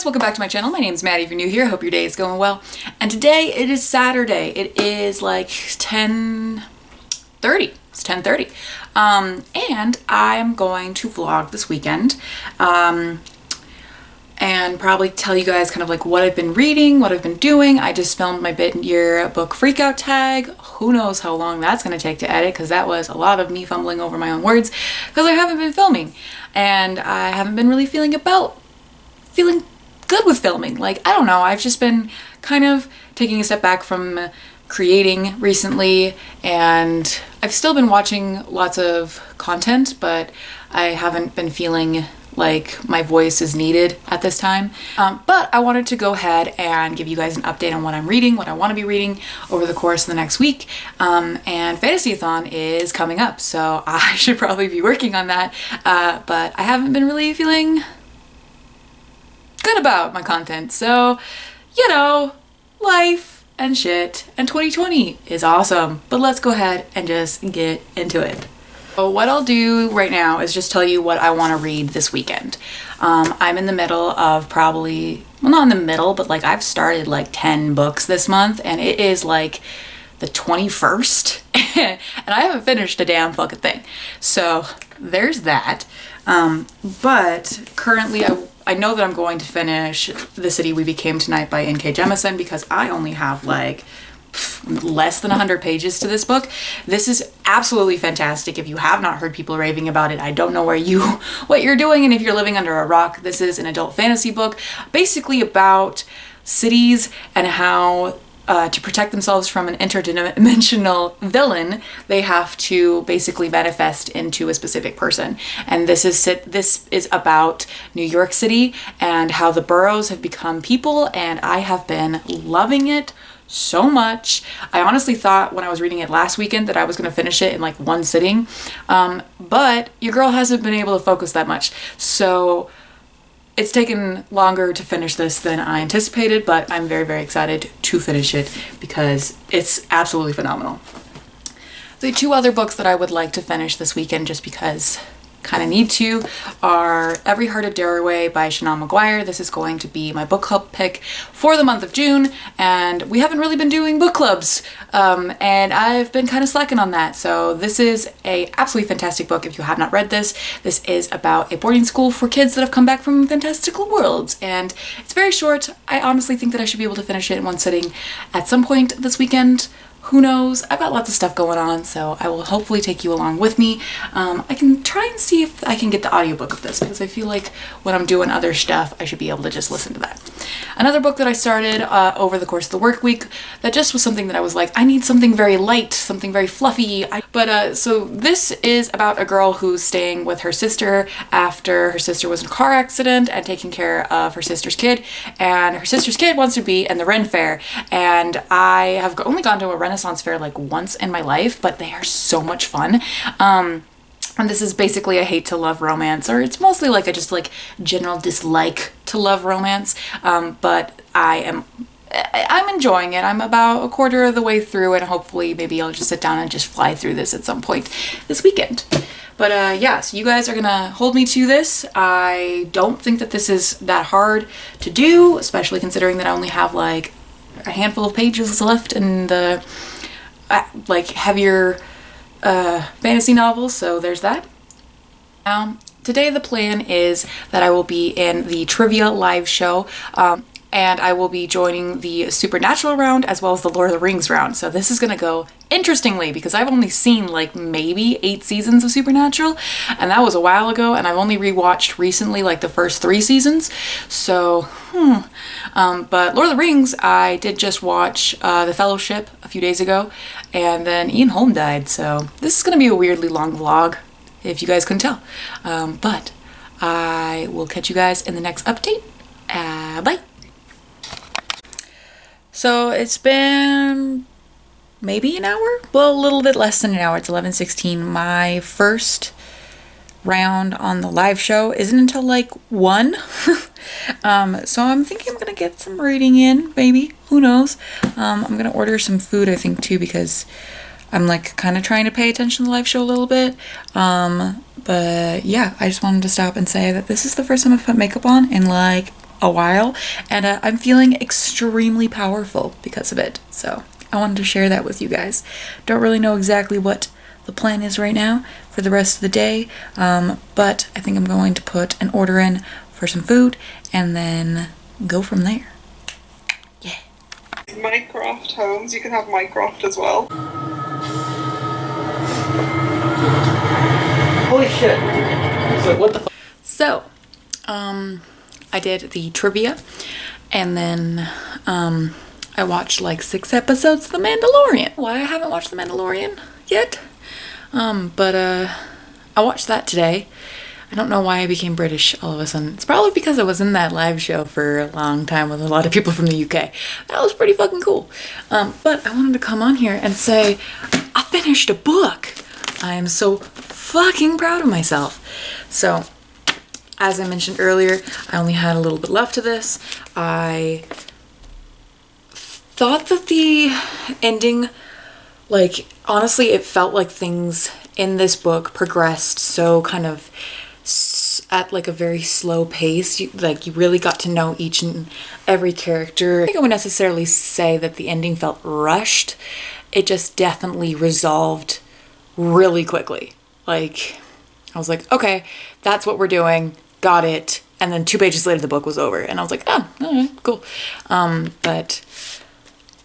guys, welcome back to my channel. My name's Maddie if you're new here. I hope your day is going well. And today it is Saturday. It is like 10:30. It's 10:30. And I'm going to vlog this weekend. And probably tell you guys kind of like what I've been reading, what I've been doing. I just filmed my mid-year book freakout tag. Who knows how long that's going to take to edit, because that was a lot of me fumbling over my own words because I haven't been filming and I haven't been really feeling good with filming. Like, I don't know, I've just been kind of taking a step back from creating recently, and I've still been watching lots of content, but I haven't been feeling like my voice is needed at this time. But I wanted to go ahead and give you guys an update on what I'm reading, what I want to be reading over the course of the next week. And fantasyathon is coming up, so I should probably be working on that. But I haven't been really feeling good about my content. So, you know, life and shit, and 2020 is awesome. But let's go ahead and just get into it. So what I'll do right now is just tell you what I want to read this weekend. I'm in the middle of probably, well, not in the middle, but like I've started like 10 books this month, and it is like the 21st and I haven't finished a damn fucking thing. So there's that. But currently I know that I'm going to finish The City We Became Tonight by N.K. Jemisin, because I only have like less than 100 pages to this book. This is absolutely fantastic. If you have not heard people raving about it, I don't know what you're doing, and if you're living under a rock. This is an adult fantasy book basically about cities and how to protect themselves from an interdimensional villain, they have to basically manifest into a specific person. And this is about New York City and how the boroughs have become people, and I have been loving it so much. I honestly thought when I was reading it last weekend that I was going to finish it in like one sitting, but your girl hasn't been able to focus that much, so it's taken longer to finish this than I anticipated, but I'm very, very excited to finish it because it's absolutely phenomenal. The two other books that I would like to finish this weekend, just because kind of need to, are Every Heart a Dareaway by Shannon McGuire. This is going to be my book club pick for the month of June, and we haven't really been doing book clubs, and I've been kind of slacking on that. So this is a absolutely fantastic book. If you have not read this, this is about a boarding school for kids that have come back from fantastical worlds, and it's very short. I honestly think that I should be able to finish it in one sitting at some point this weekend. Who knows? I've got lots of stuff going on, so I will hopefully take you along with me. I can try and see if I can get the audiobook of this, because I feel like when I'm doing other stuff, I should be able to just listen to that. Another book that I started over the course of the work week that just was something that I was like, I need something very light, something very fluffy. So this is about a girl who's staying with her sister after her sister was in a car accident and taking care of her sister's kid, and her sister's kid wants to be in the Ren Fair, and I have only gone to a Renaissance fair like once in my life, but they are so much fun. And this is basically a hate to love romance, or it's mostly like a just like general dislike to love romance, but I'm enjoying it. I'm about a quarter of the way through, and hopefully maybe I'll just sit down and just fly through this at some point this weekend. But yeah, so you guys are gonna hold me to this. I don't think that this is that hard to do, especially considering that I only have like a handful of pages left in the like heavier fantasy novels, so there's that. Today the plan is that I will be in the trivia live show, and I will be joining the Supernatural round as well as the Lord of the Rings round. So this is gonna go interestingly, because I've only seen like maybe 8 seasons of Supernatural, and that was a while ago, and I've only rewatched recently like the first 3 seasons. So but Lord of the Rings, I did just watch The Fellowship a few days ago, and then Ian Holm died, so this is gonna be a weirdly long vlog, if you guys couldn't tell. But I will catch you guys in the next update. Bye. So it's been maybe an hour? Well, a little bit less than an hour. It's 11:16. My first round on the live show isn't until like 1. So I'm thinking I'm gonna get some reading in, maybe. Who knows? I'm gonna order some food, I think, too, because I'm like kind of trying to pay attention to the live show a little bit. But yeah, I just wanted to stop and say that this is the first time I've put makeup on in like a while, and I'm feeling extremely powerful because of it. So I wanted to share that with you guys. Don't really know exactly what the plan is right now for the rest of the day, but I think I'm going to put an order in for some food and then go from there. Yeah. Minecraft homes, you can have Minecraft as well. Holy shit. So what the fuck? So, I did the trivia, and then, I watched like 6 episodes of The Mandalorian. Why I haven't watched The Mandalorian yet? But I watched that today. I don't know why I became British all of a sudden. It's probably because I was in that live show for a long time with a lot of people from the UK. That was pretty fucking cool. But I wanted to come on here and say, I finished a book. I am so fucking proud of myself. So, as I mentioned earlier, I only had a little bit left of this. I thought that the ending, like, honestly, it felt like things in this book progressed so kind of at like a very slow pace. You really got to know each and every character. I think I would necessarily say that the ending felt rushed. It just definitely resolved really quickly. Like, I was like, okay, that's what we're doing. Got it. And then 2 pages later, the book was over. And I was like, oh, all right, cool. But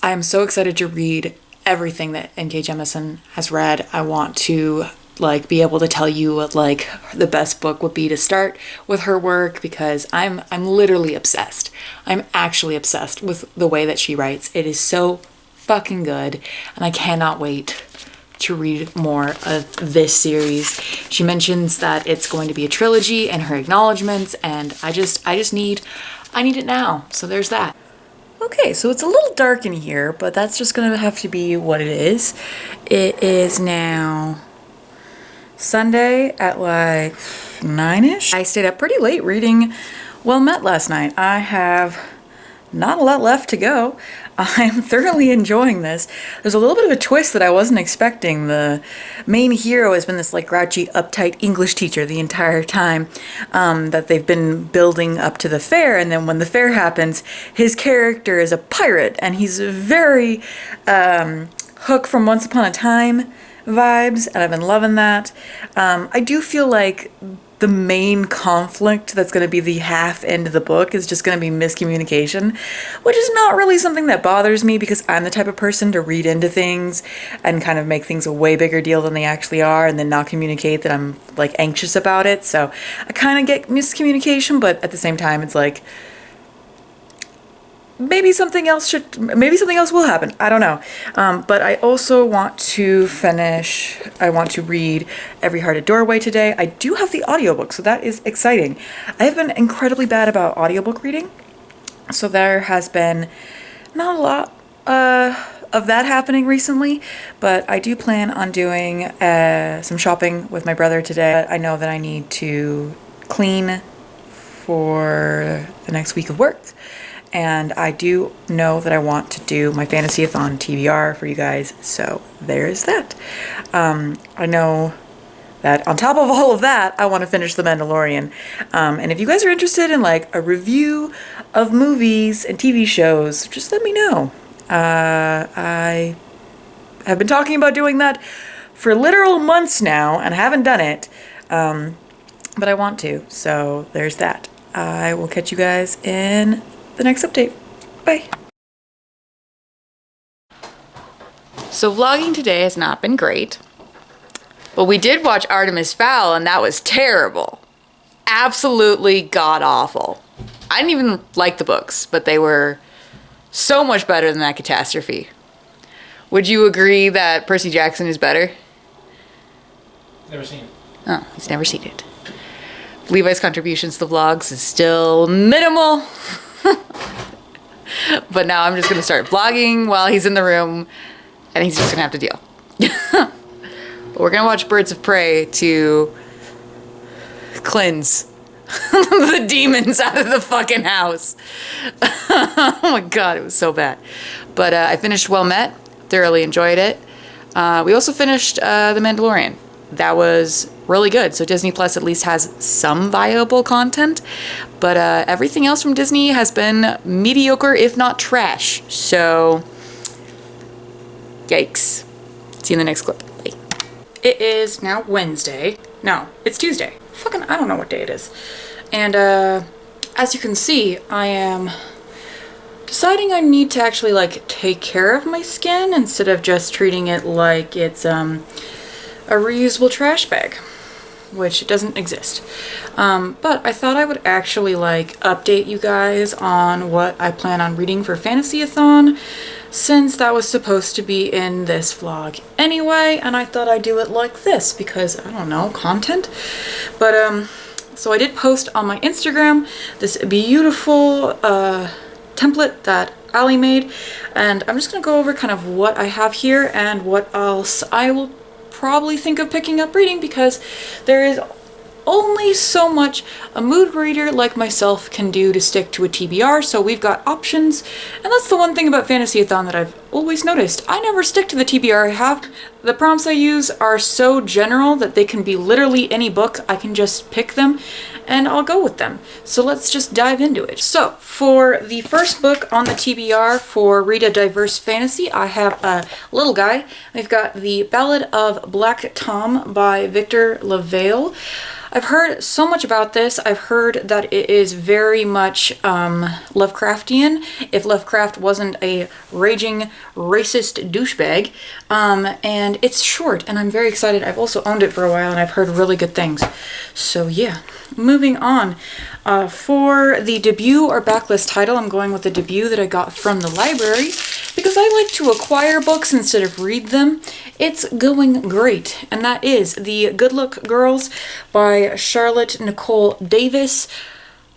I'm so excited to read everything that N.K. Jemisin has read. I want to like be able to tell you what like the best book would be to start with her work, because I'm literally obsessed. I'm actually obsessed with the way that she writes. It is so fucking good, and I cannot wait to read more of this series. She mentions that it's going to be a trilogy in her acknowledgements, and I need it now. So there's that. Okay, so it's a little dark in here, but that's just gonna have to be what it is. It is now Sunday at like 9-ish. I stayed up pretty late reading Well Met last night. I have not a lot left to go. I'm thoroughly enjoying this. There's a little bit of a twist that I wasn't expecting. The main hero has been this like grouchy, uptight English teacher the entire time that they've been building up to the fair, and then when the fair happens, his character is a pirate, and he's very Hook from Once Upon a Time vibes, and I've been loving that. I do feel like the main conflict that's going to be the half end of the book is just going to be miscommunication, which is not really something that bothers me, because I'm the type of person to read into things and kind of make things a way bigger deal than they actually are, and then not communicate that I'm like anxious about it. So I kind of get miscommunication, but at the same time it's like maybe something else will happen. I don't know. But I also want to read Every Hearted Doorway today. I do have the audiobook, so that is exciting. I have been incredibly bad about audiobook reading, so there has been not a lot of that happening recently, but I do plan on doing some shopping with my brother today. I know that I need to clean for the next week of work. And I do know that I want to do my fantasyathon TBR for you guys, so there's that. I know that on top of all of that, I want to finish The Mandalorian. And if you guys are interested in like a review of movies and TV shows, just let me know. I have been talking about doing that for literal months now and haven't done it, but I want to, so there's that. I will catch you guys in the next update. Bye. So vlogging today has not been great, but we did watch Artemis Fowl, and that was terrible. Absolutely god-awful. I didn't even like the books, but they were so much better than that catastrophe. Would you agree that Percy Jackson is better? Never seen it. Oh, he's never seen it. Levi's contributions to the vlogs is still minimal. But now I'm just gonna start vlogging while he's in the room, and he's just gonna have to deal. But we're gonna watch Birds of Prey to cleanse the demons out of the fucking house. Oh my god, it was so bad. But I finished Well Met, thoroughly enjoyed it. We also finished The Mandalorian. that was really good. So Disney Plus at least has some viable content, but everything else from Disney has been mediocre, if not trash. So, yikes. See you in the next clip. Bye. It is now Wednesday. No, it's Tuesday. Fucking, I don't know what day it is. And as you can see, I am deciding I need to actually like take care of my skin instead of just treating it like it's a reusable trash bag, which doesn't exist. But I thought I would actually like update you guys on what I plan on reading for fantasyathon, since that was supposed to be in this vlog anyway, and I thought I'd do it like this because, I don't know, content. But so I did post on my Instagram this beautiful template that Ali made, and I'm just gonna go over kind of what I have here and what else I will probably think of picking up reading, because there is only so much a mood reader like myself can do to stick to a TBR, so we've got options. And that's the one thing about fantasyathon that I've always noticed. I never stick to the TBR I have. The prompts I use are so general that they can be literally any book. I can just pick them and I'll go with them. So let's just dive into it. So for the first book on the TBR for Read a Diverse Fantasy, I have a little guy. We've got The Ballad of Black Tom by Victor LaValle. I've heard so much about this. I've heard that it is very much Lovecraftian, if Lovecraft wasn't a raging racist douchebag. And it's short, and I'm very excited. I've also owned it for a while, and I've heard really good things. So yeah, moving on. For the debut or backlist title, I'm going with the debut that I got from the library, because I like to acquire books instead of read them. It's going great, and that is The Good Look Girls by Charlotte Nicole Davis.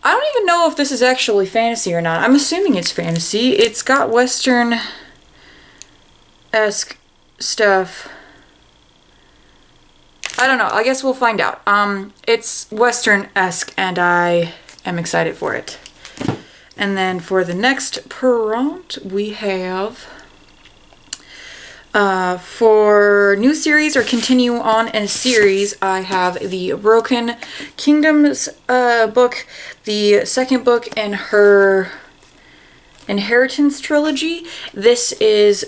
I don't even know if this is actually fantasy or not. I'm assuming it's fantasy. It's got Western-esque stuff. I don't know. I guess we'll find out. It's Western-esque, and I am excited for it. And then for the next prompt, we have for new series or continue on in a series, I have the Broken Kingdoms book, the second book in her Inheritance trilogy. This is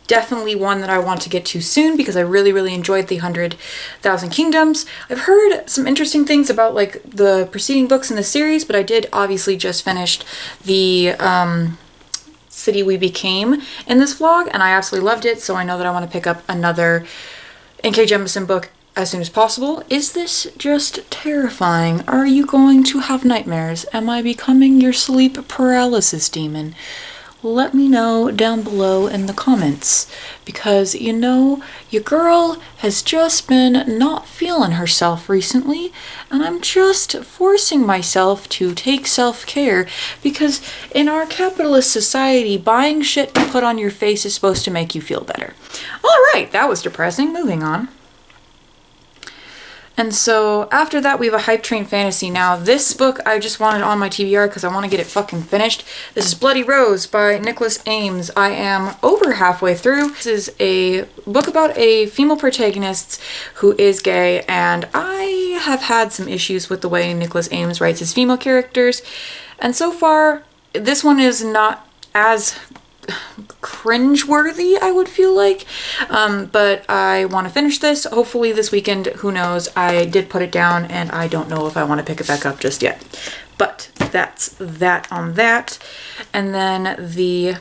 definitely one that I want to get to soon because I really, really enjoyed the 100,000 Kingdoms. I've heard some interesting things about like the preceding books in the series, but I did obviously just finished the City We Became in this vlog, and I absolutely loved it, so I know that I want to pick up another N.K. Jemisin book as soon as possible. Is this just terrifying? Are you going to have nightmares? Am I becoming your sleep paralysis demon? Let me know down below in the comments, because you know, your girl has just been not feeling herself recently, and I'm just forcing myself to take self-care, because in our capitalist society, buying shit to put on your face is supposed to make you feel better. Alright, that was depressing. Moving on. And so after that, we have a Hype Train Fantasy. Now, this book I just wanted on my TBR because I want to get it fucking finished. This is Bloody Rose by Nicholas Ames. I am over halfway through. This is a book about a female protagonist who is gay, and I have had some issues with the way Nicholas Ames writes his female characters. And so far, this one is not as cringe-worthy, I would feel like, but I want to finish this hopefully this weekend. Who knows? I did put it down and I don't know if I want to pick it back up just yet, but that's that on that. And then the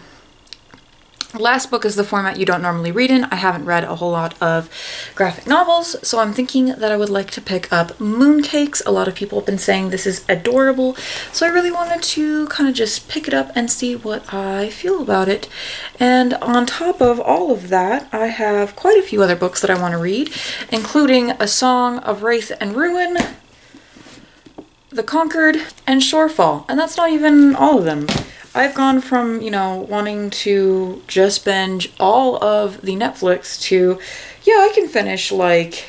last book is the format you don't normally read in. I haven't read a whole lot of graphic novels, so I'm thinking that I would like to pick up Mooncakes. A lot of people have been saying this is adorable, so I really wanted to kind of just pick it up and see what I feel about it. And on top of all of that, I have quite a few other books that I want to read, including A Song of Wraith and Ruin, The Conquered, and Shorefall. And that's not even all of them. I've gone from, you know, wanting to just binge all of the Netflix to, yeah, I can finish like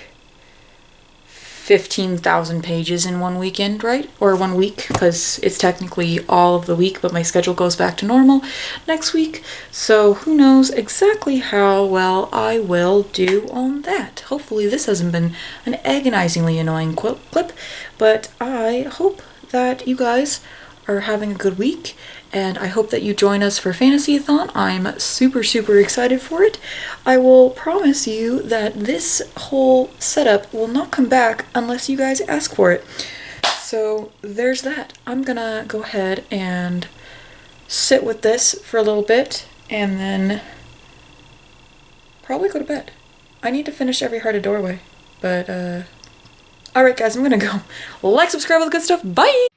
15,000 pages in one weekend, right? Or 1 week, because it's technically all of the week, but my schedule goes back to normal next week. So who knows exactly how well I will do on that. Hopefully this hasn't been an agonizingly annoying clip, but I hope that you guys are having a good week, and I hope that you join us for Fantasyathon. I'm super, super excited for it. I will promise you that this whole setup will not come back unless you guys ask for it. So there's that. I'm gonna go ahead and sit with this for a little bit and then probably go to bed. I need to finish Every Heart a Doorway, but alright guys, I'm gonna go. Like, subscribe, all the good stuff. Bye!